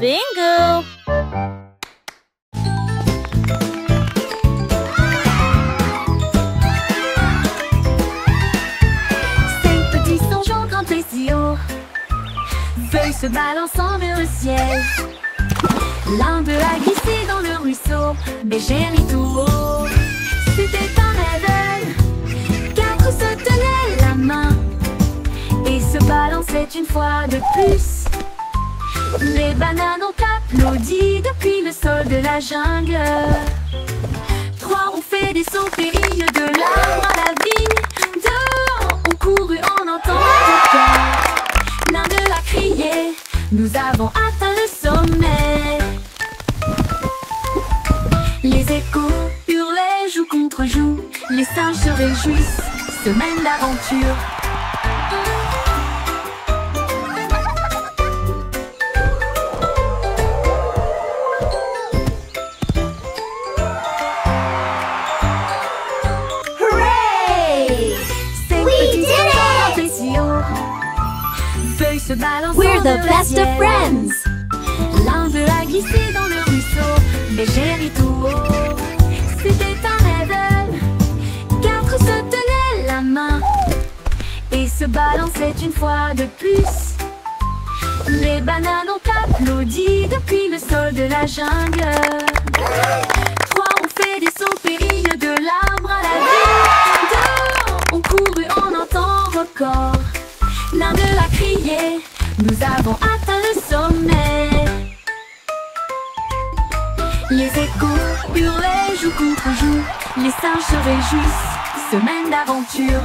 Bingo! Cinq petits songeons grands et si haut, feuilles se balançant vers le ciel. L'un d'eux a glissé dans le ruisseau, mais j'ai ri tout haut. C'était un rêve, quatre se tenaient la main et se balançaient une fois de plus. Les bananes ont applaudi depuis le sol de la jungle. Trois ont fait des sauts périlleux de l'arbre à la vigne. Deux ont couru en entendant le cœur. L'un d'eux a crié, nous avons atteint le sommet. Les échos hurlaient joue contre joue. Les singes se réjouissent, semaine d'aventure. We're the best of friends! L'un d'eux a glissé dans le ruisseau, mais j'ai ri tout haut. C'était un rêve, quatre se tenaient la main et se balançaient une fois de plus. Les bananes ont applaudi depuis le sol de la jungle. Trois ont fait des sauts périlleux de l'arbre à la vigne. Deux ont couru en un temps record. L'un d'eux a crié, nous avons atteint le sommet. Les échos hurlaient joue contre joue. Les singes se réjouissent, semaine d'aventure.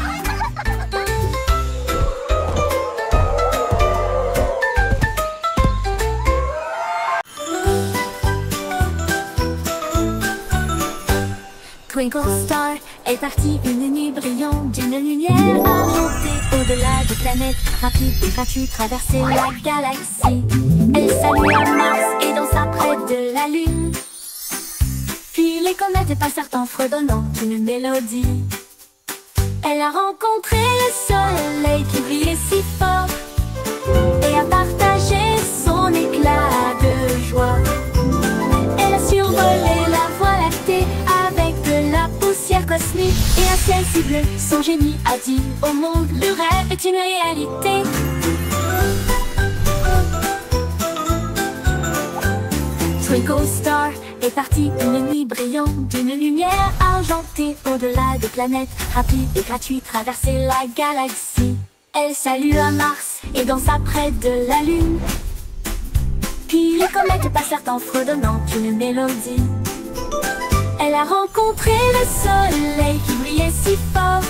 Twinkle Star est partie une nuit brillante d'une lumière argentée. Au-delà des planètes, rapide et gratuit, traverser la galaxie. Elle salua Mars et dansa près de la Lune. Puis les comètes passèrent en fredonnant une mélodie. Elle a rencontré le soleil qui brillait si fort et a partagé son éclat de joie. Elle a survolé la voie lactée avec de la poussière cosmique et un ciel si bleu. Son génie a dit au monde, le rêve est une réalité. Twinkle Star est partie une nuit brillante d'une lumière argentée. Au-delà des planètes, rapide et gratuit, traverser la galaxie. Elle salua Mars et dansa près de la Lune. Puis les comètes passèrent en fredonnant une mélodie. Elle a rencontré le soleil qui brillait si fort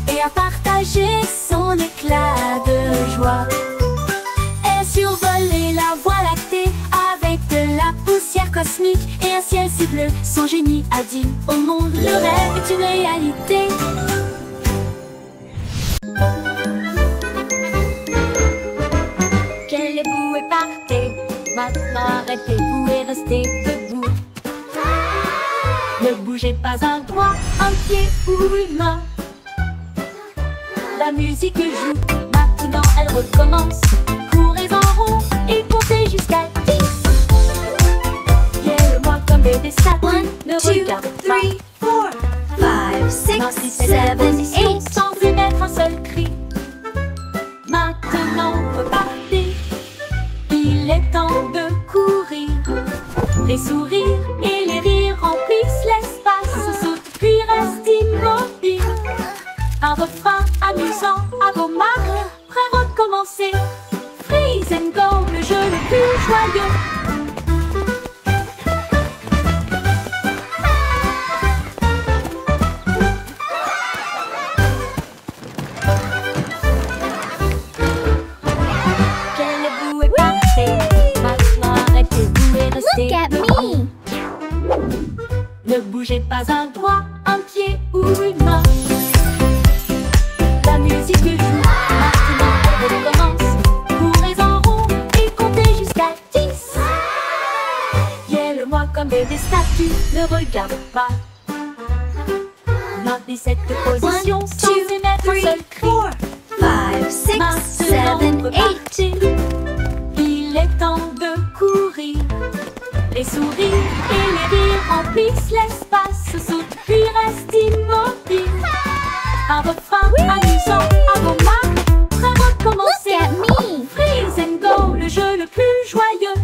et a partagé son éclat de joie. Elle a survolé la voie lactée avec de la poussière cosmique et un ciel si bleu. Son génie a dit au monde, le rêve est une réalité. Quelle est vous et partez, maintenant arrêtez-vous et restez debout. Ne bougez pas un doigt, un pied ou une main. La musique joue, maintenant elle recommence. Courez en rond et comptez jusqu'à 10. Guère-moi comme des statues, ne regarde pas. 5, 6, 7, 8. Sans émettre un seul cri. Maintenant repartez, il est temps de courir. Les sourires et les rires remplissent l'espace. Saute puis reste immobile. Un refrain amusant à vos marques. Prêt à recommencer. Freeze and go, le jeu le plus joyeux. Quelle boue est parfaite. Maintenant arrêtez-vous et restez. Look at me! Ne bougez pas un doigt, un pied ou une main. La musique joue, maintenant elle recommence. Courez en rond et comptez jusqu'à 10. Guère-moi comme des statues, ne regarde pas. Maintenez cette position sans émettre un seul cri. 5, 6, 7, 8. Il est temps de courir. Les sourires et les rires remplissent l'espace, sautent puis restent immobiles. Un refrain amusant, un beau marque, prêt à recommencer. Look at me! Freeze and go, le jeu le plus joyeux.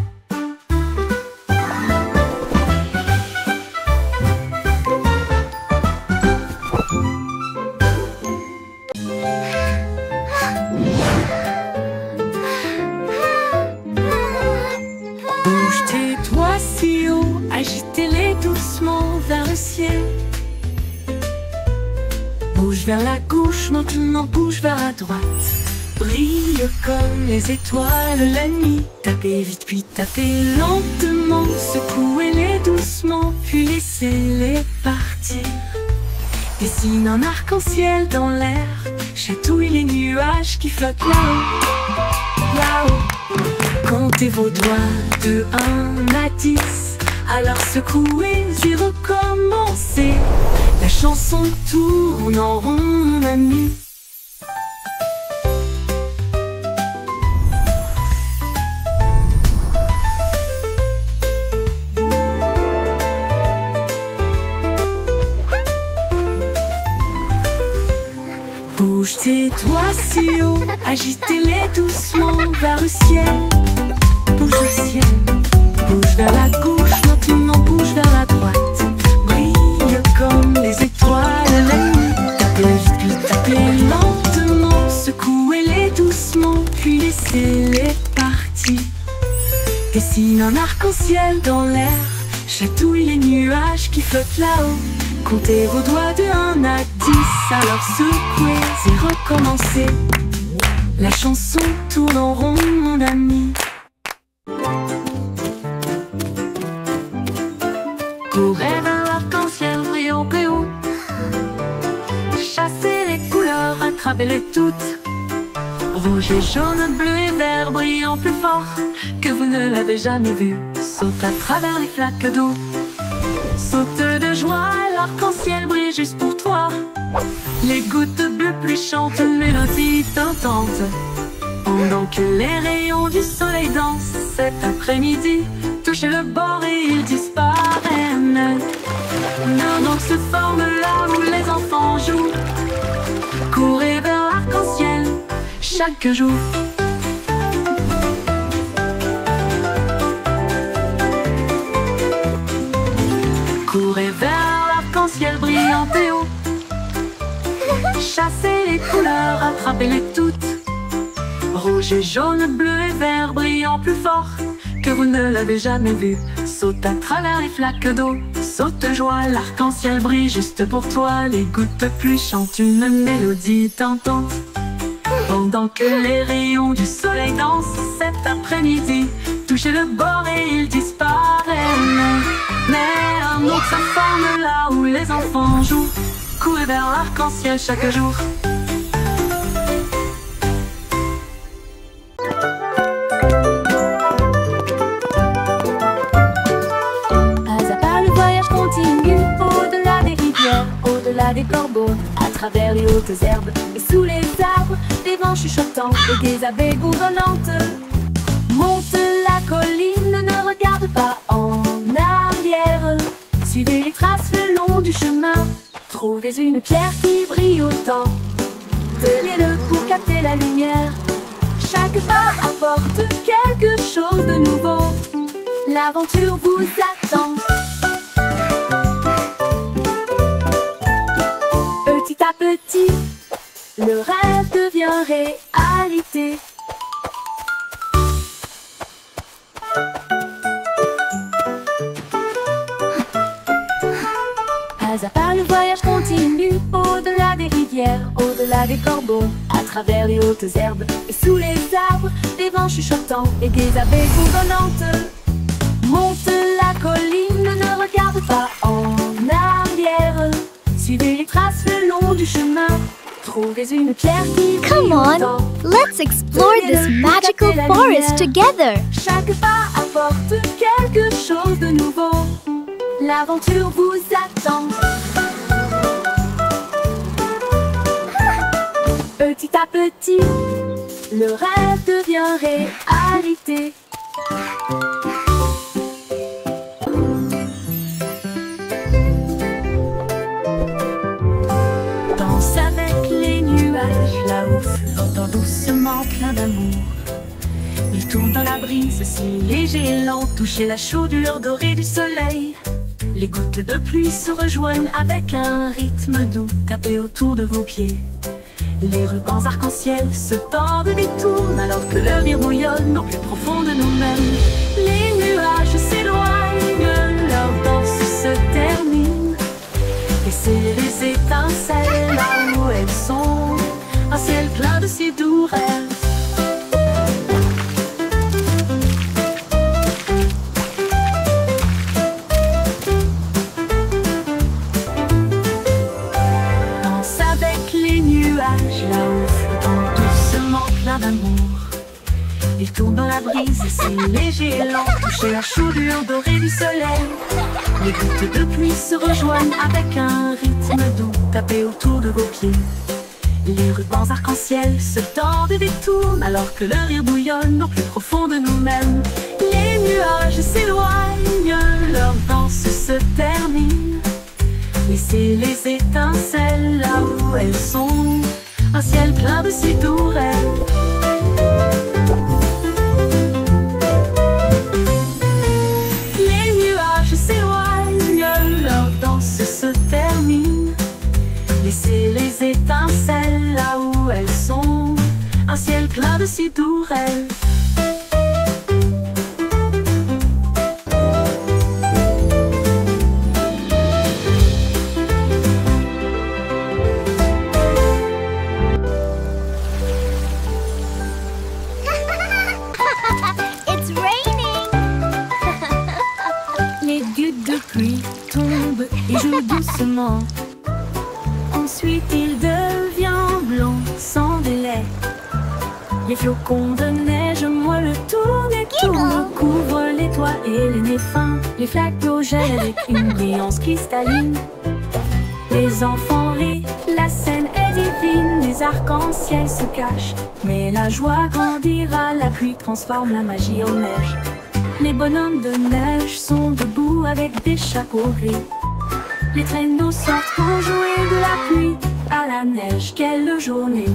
Bouge tes doigts si haut, agitez-les doucement vers le ciel. Bouge vers la gauche, maintenant bouge vers la droite. Brille comme les étoiles la nuit. Tapez vite puis tapez lentement. Secouez-les doucement puis laissez-les partir. Dessine un arc-en-ciel dans l'air. Chatouille les nuages qui flottent là-haut, là-haut. Comptez vos doigts de 1 à 10. Alors secouez et recommencez. La chanson tourne en rond, mon ami. Bouge tes doigts si haut, agitez-les doucement vers le ciel. Bouge au ciel, bouge vers la gauche, maintenant bouge vers la droite. Brille comme les étoiles la nuit. Tapez vite puis tapez lentement. Secouez-les doucement puis laissez-les partir. Dessine un arc-en-ciel dans l'air. Chatouille les nuages qui flottent là-haut. Comptez vos doigts de 1 à 10. Alors secouez et recommencez. La chanson tourne en rond, mon ami. Courez vers l'arc-en-ciel brillant plus haut. Chassez les couleurs, attrapez-les toutes. Rouge et jaune, bleu et vert brillant plus fort que vous ne l'avez jamais vu. Saute à travers les flaques d'eau. Saute de joie, l'arc-en-ciel brille juste pour toi. Les gouttes bleues plus chantent une mélodie tentante. Pendant que les rayons du soleil dansent cet après-midi, touchez le bord et ils disparaissent. Nos noms se forment là où les enfants jouent. Courez vers l'arc-en-ciel chaque jour. Courez vers l'arc-en-ciel brillant et haut. Chassez les couleurs, attrapez-les toutes. Rouge et jaune, bleu et vert brillant plus fort que vous ne l'avez jamais vu. Saute à travers les flaques d'eau. Saute de joie, l'arc-en-ciel brille juste pour toi. Les gouttes plus chantent une mélodie tentante. Pendant que les rayons du soleil dansent cet après-midi, touchez le bord et ils disparaissent. Mais un autre se forme là où les enfants jouent. Courez vers l'arc-en-ciel chaque jour. Pas à pas le voyage continue, au-delà des rivières, au-delà des corbeaux, à travers les hautes herbes et sous les arbres, des vents chuchotants et des abeilles bourdonnantes. Monte la colline, ne regarde pas en arrière. Suivez les traces le long du chemin. Trouvez une pierre qui brille autant. Tenez-le pour capter la lumière. Chaque pas apporte quelque chose de nouveau. L'aventure vous attend. Petit à petit, le rêve devient réalité. Pas à pas le voyage continue, au-delà des rivières, au-delà des corbeaux, à travers les hautes herbes et sous les arbres, des vents chuchotants et des abeilles bourdonnantes. Monte la colline, ne regarde pas en arrière. Suivez les traces le long du chemin. Trouvez une pierre qui brille Come on, autant. let's explore this magical forest together. Chaque pas apporte quelque chose de nouveau. L'aventure vous attend. Petit à petit, le rêve devient réalité. doucement, plein d'amour. Il tourne dans la brise, si léger et lent, toucher la chaudure dorée du soleil. Les gouttes de pluie se rejoignent avec un rythme doux, tapé autour de vos pieds. Les rubans arc-en-ciel se tordent et détournent alors que le rire bouillonne au plus profond de nous-mêmes. Les nuages s'éloignent, leur danse se termine. Laissez les étincelles là où elles sont, un ciel plein de si doux rêves. Là-haut, flottant doucement, plein d'amour. Il tourne dans la brise, c'est léger et lent, toucher la chaudure dorée du soleil. Les gouttes de pluie se rejoignent avec un rythme doux, tapé autour de vos pieds. Les rubans arc-en-ciel se tordent et détournent alors que le rire bouillonne au plus profond de nous-mêmes. Les nuages s'éloignent, leur danse se termine. Laissez les étincelles là où elles sont, un ciel plein de si doux rêves. Les nuages s'éloignent, leur danse se termine. Laissez les étincelles là où elles sont, un ciel plein de si doux rêves. Et joue doucement. Ensuite il devient blanc sans délai. Les flocons de neige moelleux tournent et tournent, couvrent les toits et les nez fins. Les flaques d'eau gèlent avec une brillance cristalline. Les enfants rient, la scène est divine. Les arcs-en-ciel se cachent, mais la joie grandira. La pluie transforme la magie en neige. Les bonhommes de neige sont debout avec des chapeaux gris. Les traîneaux sortent pour jouer de la pluie à la neige. Quelle journée!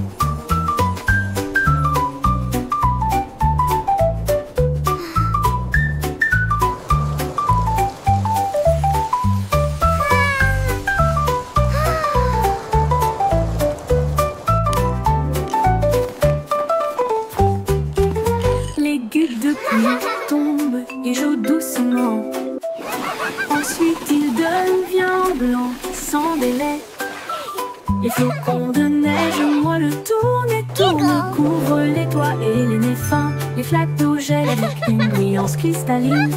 Les gouttes de pluie tombent et jouent doucement. Ensuite il devient blanc sans délai. Les flocons de neige moelleux tournent et tournent, couvrent les toits et les nez fins. Les flaques d'eau gèlent avec une brillance cristalline.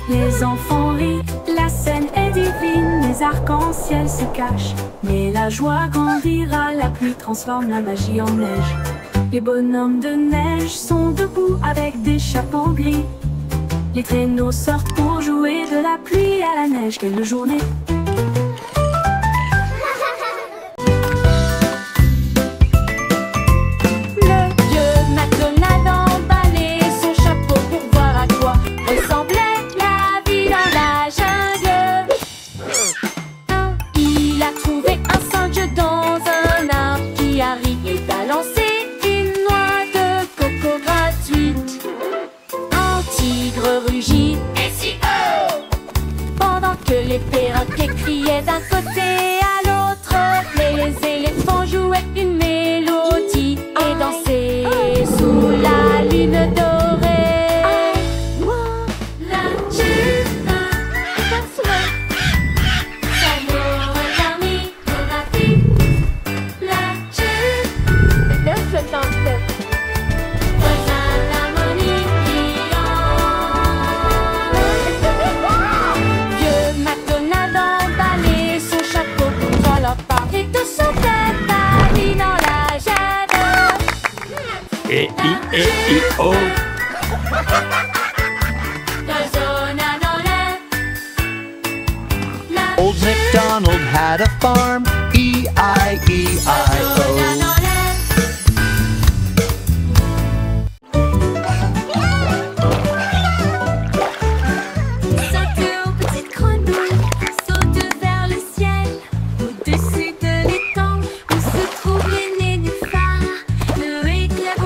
Les enfants rient, la scène est divine. Les arcs-en-ciel se cachent, mais la joie grandira. La pluie transforme la magie en neige. Les bonhommes de neige sont debout avec des chapeaux gris. Les traîneaux sortent pour jouer de la pluie à la neige. Quelle journée! Le vieux McDonald emballait son chapeau pour voir à quoi ressemblait la vie dans la jungle. Il a trouvé un singe dans un arbre qui a ri et balancé une noix de coco gratuite. Un tigre rugit et si pendant que les perroquets criaient d'un côté à l'autre. Les éléphants jouaient une mélodie et dansaient sous la lune dorée. La Chine, l'amour permis pour la vie. La Chine, rejoint l'harmonie Vieux McDonald emballait son chapeau pour leur parler de son tête à lui dans la jungle. E-I-E-I-O. Résonna dans l'air. La Old MacDonald had a farm, E-I-E-I-O. résonna dans l'air. Saute aux petites grenouilles, saute vers le ciel. Au-dessus de l'étang où se trouvent les nénuphars, le éclair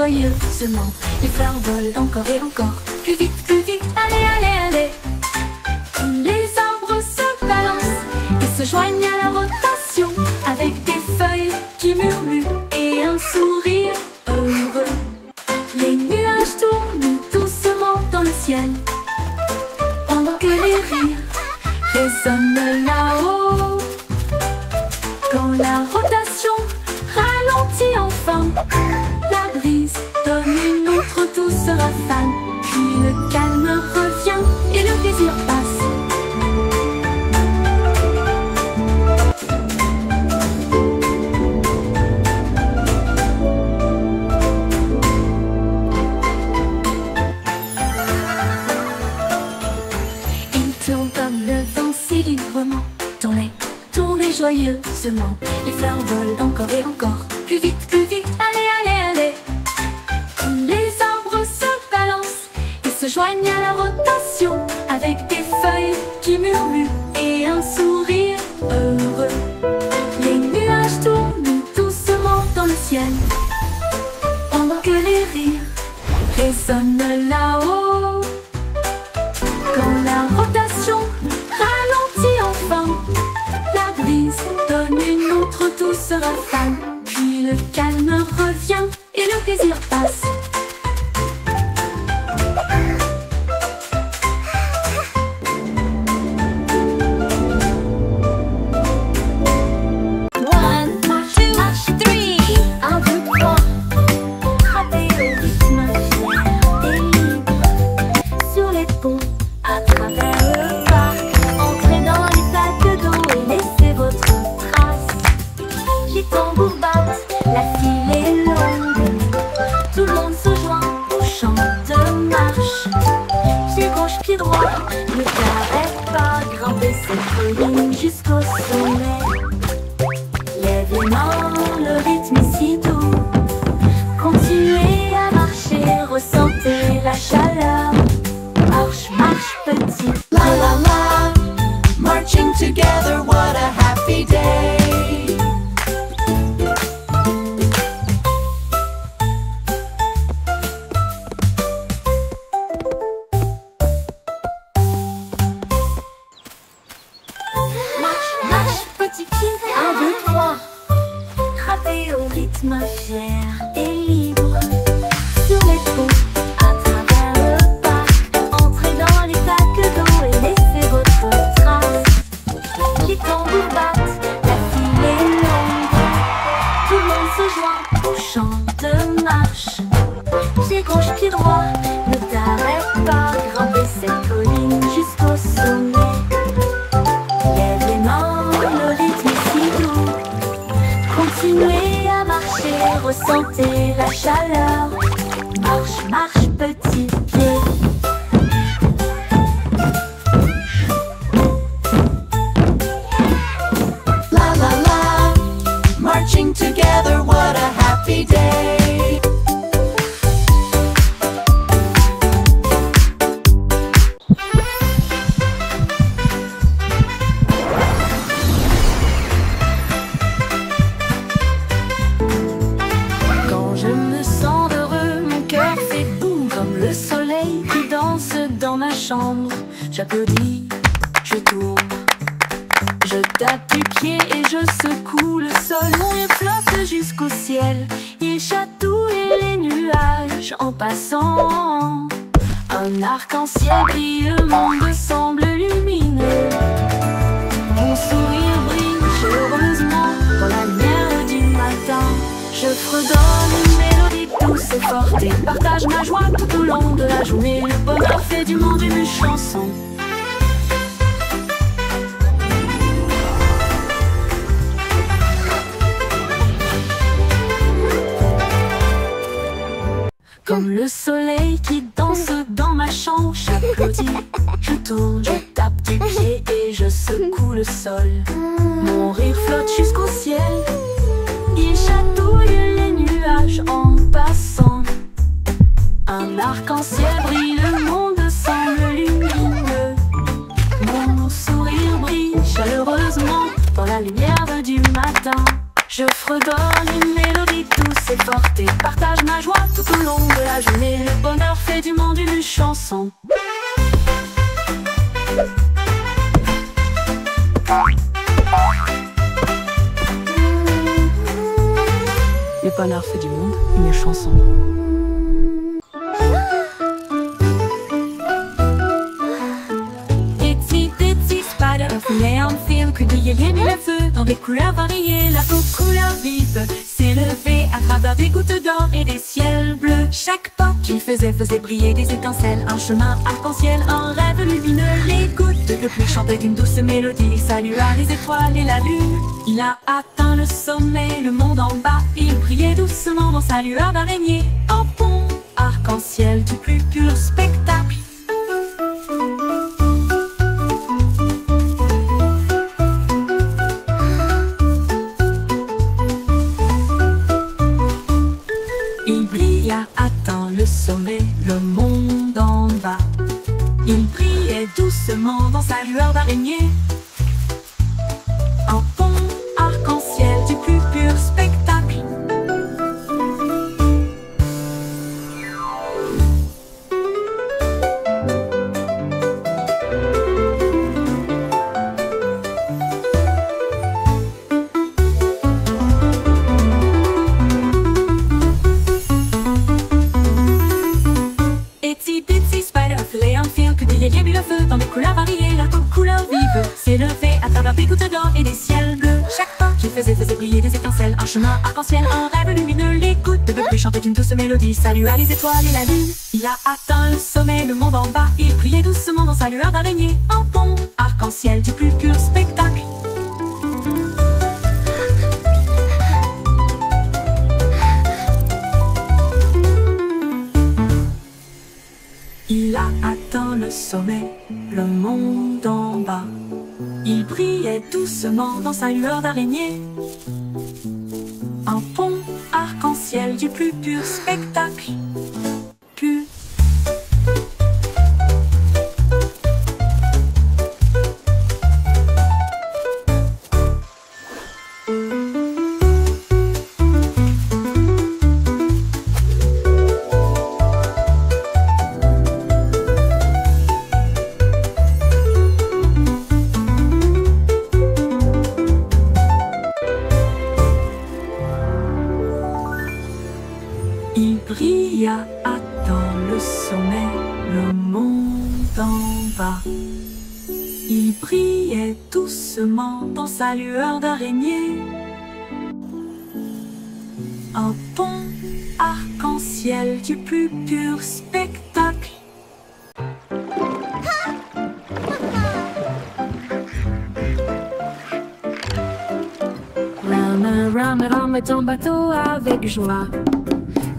joyeusement. Les fleurs volent encore et encore. Plus vite, allez, allez, allez. Les arbres se balancent et se joignent à la rotation, avec des feuilles qui murmurent et un sourire heureux. Les nuages tournent doucement dans le ciel, pendant que les rires résonnent là-haut. Quand la rotation ralentit enfin, la brise donne une autre douce rafale. Puis le calme revient et le plaisir passe. Tournez joyeusement. Les fleurs volent encore et encore. Plus vite, allez, allez, allez. Les arbres se balancent et se joignent à la rotation, avec des feuilles qui murmurent et un sourire heureux. Les nuages tournent doucement dans le ciel, pendant que les rires résonnent là-haut. Quand la rotation ralentit enfin, la brise donne une autre douce rafale. Puis le calme revient et le plaisir passe. Ne t'arrête pas, grimper cette colline jusqu'au sommet. Lève les mains, le rythme est si doux. Continuez à marcher, ressentez la chaleur. Marche, marche petit. La la la, marching together, what a happy day. Fier et libre, sur les ponts, à travers le parc, entrez dans les flaques d'eau et laissez votre trace. Les tambours battent, la file est longue, tout le monde se joint au chant de marche. Pied gauche, pied droit, ne t'arrête pas, grimper cette colline jusqu'au sommet. Lève les mains, le rythme est si doux. Continuez à marcher, ressentez la chaleur. Marche, marche, petit pied. La la la, marching together, what a happy day. J'applaudis, je tourne, je tape du pied et je secoue le sol. Mon rire flotte jusqu'au ciel, il chatouille les nuages en passant. Un arc-en-ciel brille, le monde semble lumineux. Mon sourire brille chaleureusement dans la lumière du matin. Je fredonne une mélodie douce et forte et partage ma joie tout au long de la journée. Le bonheur fait du monde une chanson. Comme le soleil qui danse dans ma chambre, j'applaudis, je tourne, je tape du pied et je secoue le sol. Mon rire flotte jusqu'au ciel, il chatouille les nuages en passant. Un arc-en-ciel brille, le monde semble lumineux. Mon sourire brille chaleureusement dans la lumière du matin. Je fredonne une mélodie douce et forte et partage ma joie tout au long des couleurs variées, la couleur vive s'élevait à travers des gouttes d'or et des ciels bleus. Chaque pas qu'il faisait briller des étincelles, un chemin arc-en-ciel, un rêve lumineux. Les gouttes de pluie chantaient une douce mélodie, il salua les étoiles et la lune. Il a atteint le sommet, le monde en bas, il brillait doucement dans sa lueur d'araignée. Un pont arc-en-ciel du plus pur spectacle. Il brilla, atteint le sommet, le monde en bas. Il brillait doucement dans sa lueur d'araignée. Un pont arc-en-ciel du plus pur spectacle. Itsy bitsy spider filait un fil que brillait le feu dans des couleurs variées. La couleur vive s'élevait à travers des gouttes d'or et des ciels bleus. Chaque pas qu'il faisait briller des étincelles, un chemin arc-en-ciel, un rêve lumineux. Les gouttes de pluie chantaient une douce mélodie, salua les étoiles et la lune. Il a atteint le sommet, le monde en bas, il brillait doucement dans sa lueur d'araignée. Un pont arc-en-ciel du plus pur spectacle. Il a atteint le sommet, le monde en bas. Il brillait doucement dans sa lueur d'araignée. Un pont arc-en-ciel du plus pur spectacle. Pur. Il brilla, atteint le sommet, le monde en bas. Il brillait doucement dans sa lueur d'araignée. Un pont arc-en-ciel du plus pur spectacle. Rame ton bateau avec joie.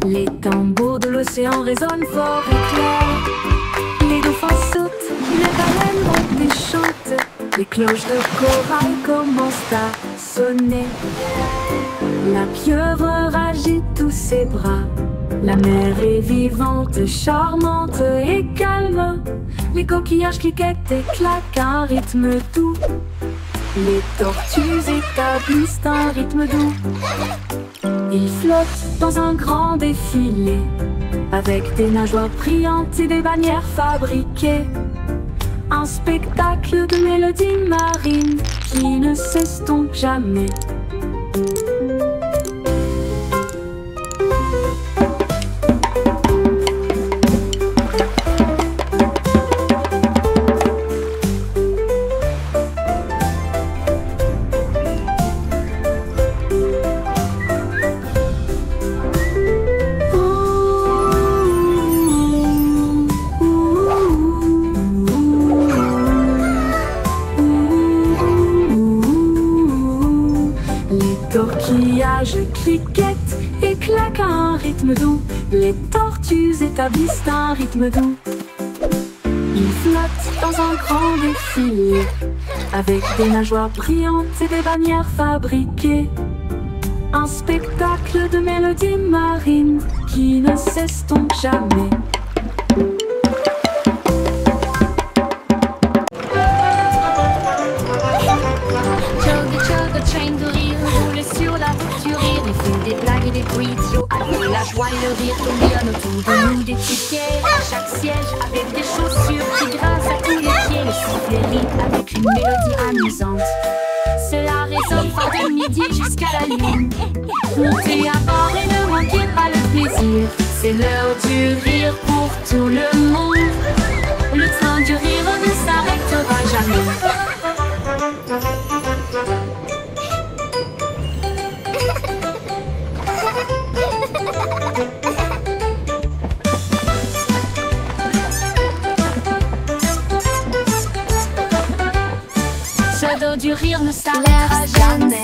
Les tambours de l'océan résonnent fort et clair. Les dauphins sautent, les baleines montent et chantent. Les cloches de corail commencent à sonner. La pieuvre agite tous ses bras. La mer est vivante, charmante et calme. Les coquillages cliquettent et claquent un rythme doux. Les tortues établissent un rythme doux. Ils flottent dans un grand défilé, avec des nageoires brillantes et des bannières fabriquées. Un spectacle de mélodies marines qui ne s'estompe jamais. Torquillages cliquettent et claquent un rythme doux. Les tortues établissent un rythme doux. Ils flottent dans un grand défilé, avec des nageoires brillantes et des bannières fabriquées. Un spectacle de mélodies marines qui ne s'estompe jamais. Des blagues et des bruits idiots, avec la joie et le rire tourbillonnent autour de nous. Des tickets à chaque siège, avec des chaussures qui grincent à tous les pieds. Le sifflet rit avec une mélodie amusante. Cela résonne fort de midi jusqu'à la lune. Montez à bord et ne manquez pas le plaisir. C'est l'heure du rire pour tout le monde. Le train du rire ne s'arrêtera jamais. rire ne s'arrêtera jamais.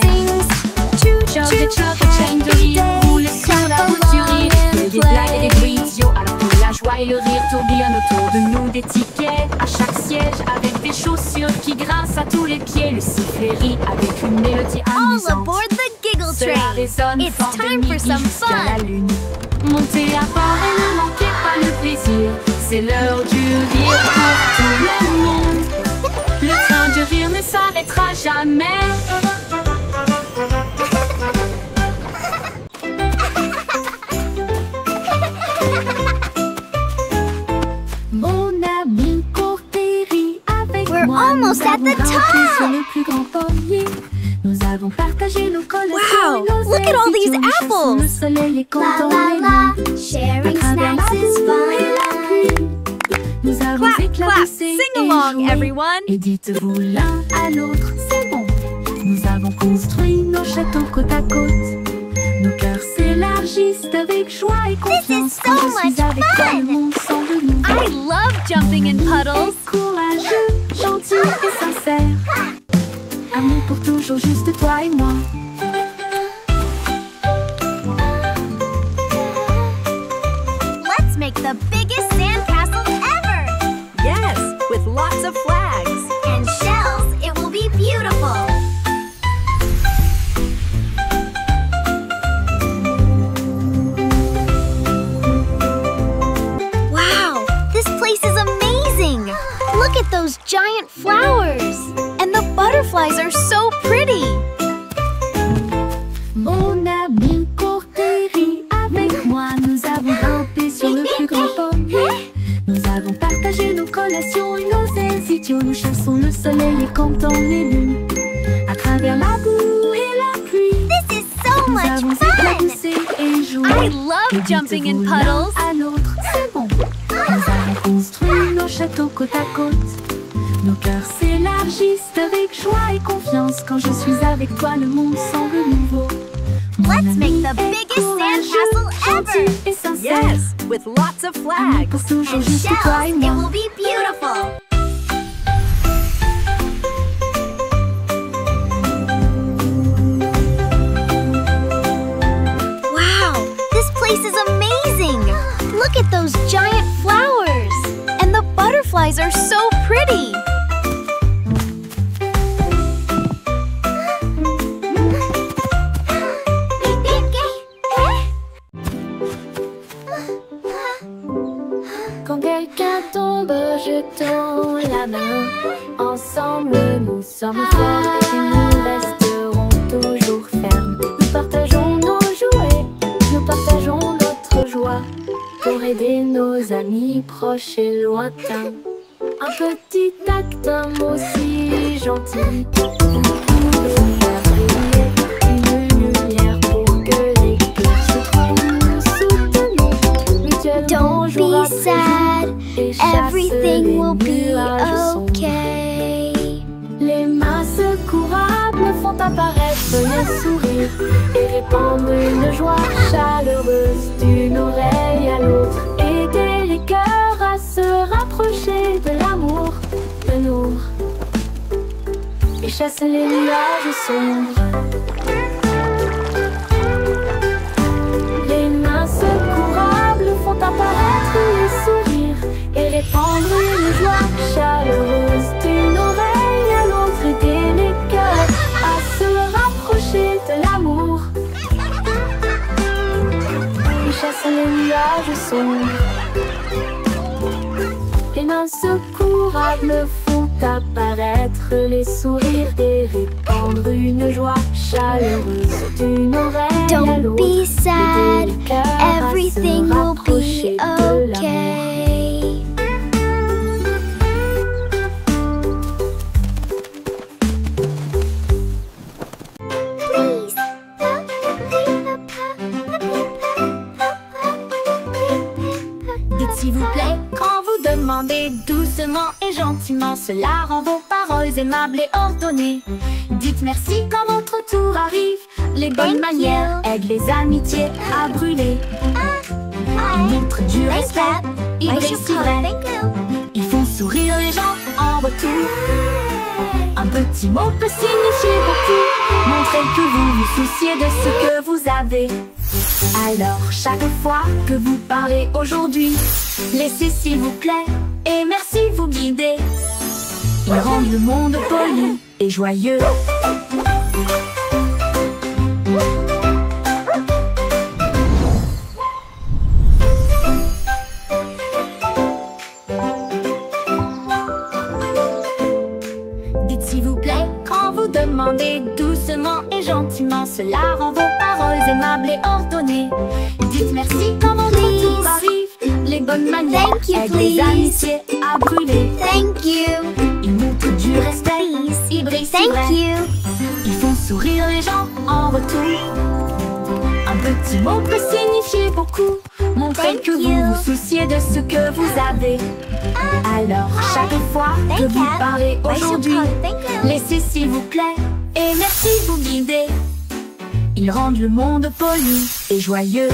Chug et chug et chaîne de rire roule sur la route du rire. Des blagues et des bruits idiots alors que la joie et le rire tourbillonnent autour de nous. Des tickets à chaque siège avec des chaussures qui grincent à tous les pieds. Le sifflet rit avec une mélodie All amusante. aboard the Giggle Cela Train! résonne It's fort de time for midi some jusqu'à la fun! lune. Montez à bord et ne manquez pas le plaisir. C'est l'heure du rire pour tout le monde. Le train du rire ne s'arrêtera jamais. Mon ami court et rit avec We're moi. almost Nous at avons the grimpé sur top. le plus grand pommier. Nous avons partagé nos collations. Wow, et nos look at all these ailes. Nous chassons apples. Le soleil est La content. la la, sharing snacks is fun. Nous avons Clap, clap, éclaboussé sing et along, joué. everyone! Et dites-vous l'un à l'autre, c'est bon. Nous avons construit nos châteaux côte à côte. Nos cœurs s'élargissent avec joie et confiance. so Quand je suis much avec toi, fun. le monde semble nouveau. I love jumping in puddles! Courageux, gentil et sincère. Amour pour toujours, juste toi et moi. Let's make the biggest sandcastle ever! Yes, with lots of flags. And shells, it will be beautiful! Wow, this place is amazing! Look at those giant flowers! And the butterflies are so pretty! Mon ami court et rit avec moi. Nous avons grimpé sur le plus grand pommier. Nous avons partagé nos collations et nos ailes idiots. Nous chassons le soleil et comptons les lunes. À travers la boue et la pluie, This is so nous much avons fun! éclaboussé et joué. I Et love jumping in dites-vous l'un puddles! à l'autre, c'est bon. Nous avons construit nos châteaux côte à côte. Nos cœurs s'élargissent avec joie et confiance. Quand je suis avec toi, le monde semble nouveau. Mon Let's make ami the est biggest courageux, sandcastle gentil ever! et sincère. Yes, with lots of Amour flags. pour toujours, And juste toi et shells, it moi. will be beautiful! Wow, this place is amazing! Look at those giant flowers! And the butterflies are so pretty! Quand quelqu'un tombe, jetons la main. Ensemble, nous sommes forts et nous resterons toujours fermes. Nous partageons nos jouets, nous partageons notre joie pour aider nos amis proches et lointains. Un petit acte, d'un mot si gentil pour faire briller une lumière pour que les cœurs se trouvent. Nous soutenons mutuellement Don't jour be après sad, jour, et chassent everything les will be nuages sombres. okay. Les mains secourables font apparaître les sourires et répandre une joie chaleureuse d'une oreille à l'autre. Aider les cœurs à se rapprocher de l'amour, de nous, et chasser les nuages sombres. Les mains secourables font apparaître les sourires et répandre une joie chaleureuse d'une oreille à l'autre. Aider les cœurs à se rapprocher de l'amour et chasser les nuages sombres. Les mains secourables font apparaître les sourires et répandre une joie chaleureuse d'une oreille à Don't l'autre. be sad, Aider les cœurs à se everything will rapprocher be de l'amour. okay. Please. Dites s'il vous plaît quand vous demandez doucement et gentiment. Cela rend vos paroles aimables et ordonnées. Dites merci quand votre tour arrive. Les bonnes Thank manières you. aident les amitiés à brûler. Ils montrent du respect, ils I brillent should si call vrai. thank you. Ils font sourire les gens en retour. Un petit mot peut signifier beaucoup. Montrez que vous vous souciez de ce que vous avez. Alors chaque fois que vous parlez aujourd'hui, laissez s'il vous plaît et merci vous guider. Ils rendent le monde poli et joyeux. Dites s'il vous plaît quand vous demandez doucement et gentiment. Cela rend vos paroles aimables et ordonnées. Dites merci quand vos retours arrivent. Les bonnes manières aident les amitiés à brûler. Thank you. Ils montrent du respect, ils brisent Thank you. Ils font sourire les gens en retour. Un petit mot peut signifier beaucoup. Montrez que vous vous souciez de ce que vous avez. Alors chaque fois que vous parlez aujourd'hui, laissez s'il vous plaît et merci vous guider. Ils rendent le monde poli et joyeux.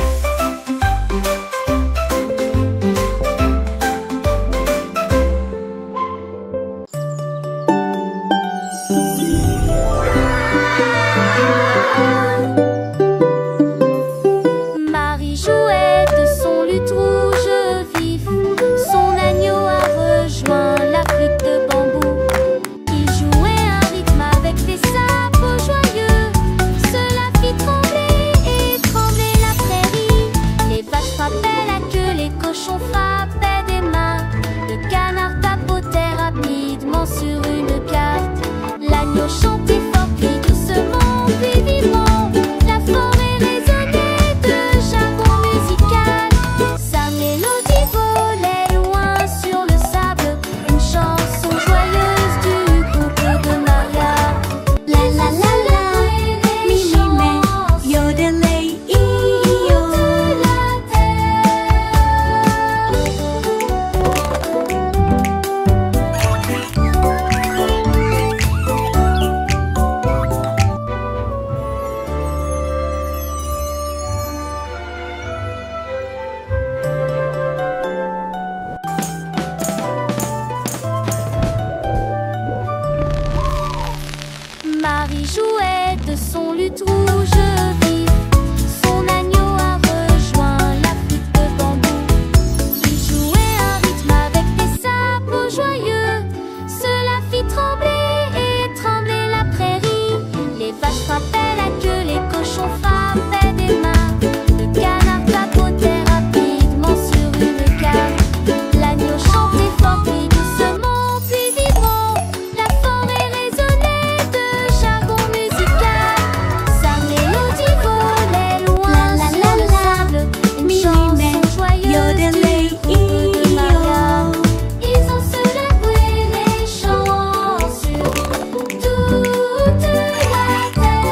Marie jouait de son luth rouge vif. Son agneau a rejoint la flûte de bambou. Il jouait un rythme avec des sabots joyeux. Cela fit trembler et trembler la prairie. Les vaches frappaient la queue, les cochons frappaient des mains. Le canard tapotait rapidement sur une carte. L'agneau chantait fort, puis doucement, puis vivement. La forêt résonnait de jargon musical. Sa mélodie volait loin sur le sable. Une chanson joyeuse du couple de Maria. La la la la. Mi mi me. Yodelay iyo. Marie jouait de son luth rouge vif. Son agneau a rejoint la flûte de bambou. Il jouait un rythme avec des sabots joyeux. Cela fit trembler et trembler la prairie. Les vaches frappaient la queue, les cochons frappaient des mains. Le canard tapotait rapidement sur une carte. L'agneau chantait fort, puis doucement, puis vibrant. La forêt résonnait de jargon musical. Sa mélodie volait loin sur le sable. Une chanson joyeuse du couple de Maria. Ils ont célébré les chants sur toute la terre.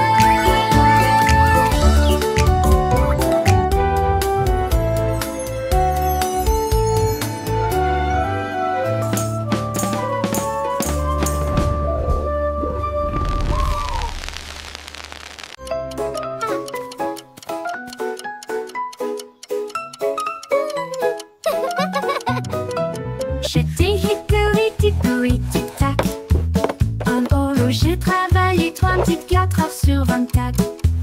J'étais hickory dickory tic tac. Un horloger travaillait 24 heures sur 24.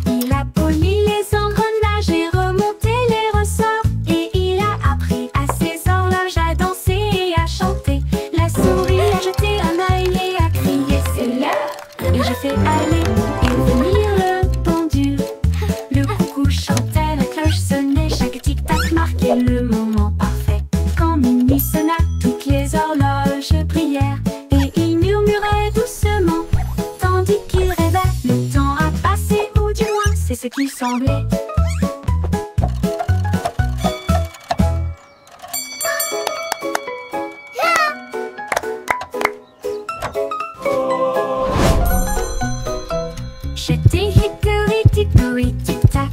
Il a poli les engrenages et remonté les ressorts. Et il a appris à ses horloges à danser et à chanter. La souris a jeté un œil et a crié c'est l'heure. Et j'ai fait aller et venir le pendule. Le coucou chantait, la cloche sonnait, chaque tic-tac marquait le moment parfait. Quand minuit sonna, toutes les horloges brillèrent et il murmurait doucement, tandis qu'il rêvait. Le temps a passé, ou du moins c'est ce qui semblait. J'étais hickory dickory tic tac.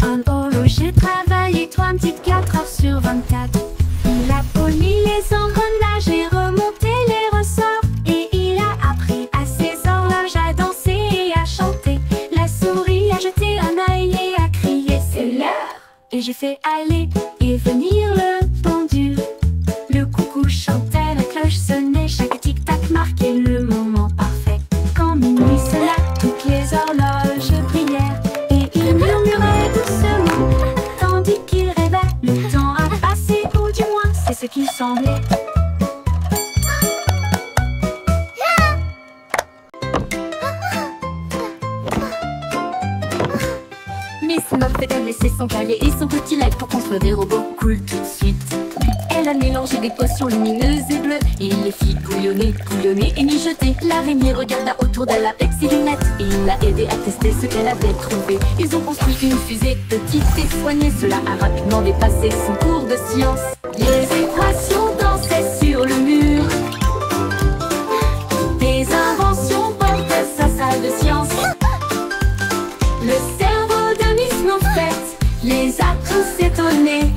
Un horloger travaillait 24 heures sur 24. Il a poli les engrenages et remonté les ressorts. Et il a appris à ses horloges à danser et à chanter. La souris a jeté un œil ce qu'il semblait. Miss Muffet a laissé son cahier et son petit light pour construire des robots cool tout de suite. Elle a mélangé des potions lumineuses et bleues et les fit bouillonner, bouillonner et mijoter. L'araignée regarda autour d'elle avec ses lunettes et il l'a aidé à tester ce qu'elle avait trouvé. Ils ont construit une fusée petite et soignée. Cela a rapidement dépassé son cours de science. Les équations dansaient sur le mur. Des inventions portaient sa salle de science. Le cerveau de Miss Muffet les a tous étonnés.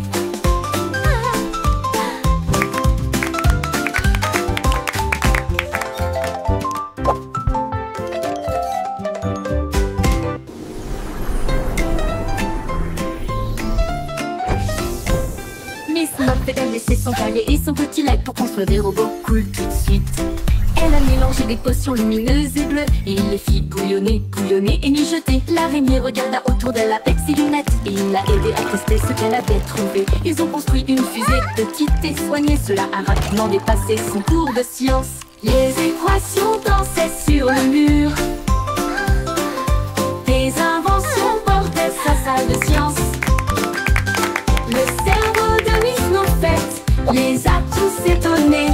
Miss Muffet a laissé son cahier et son petit light pour construire des robots cool tout de suite. Elle a mélangé des potions lumineuses et bleues et il les fit bouillonner, bouillonner et mijoter. L'araignée regarda autour d'elle avec ses lunettes et il l'a aidé à tester ce qu'elle avait trouvé. Ils ont construit une fusée petite et soignée. Cela a rapidement dépassé son cours de science. Les équations dansaient sur le mur. Des inventions portaient sa salle de science. Le cerveau de Miss Muffet les a tous étonnés.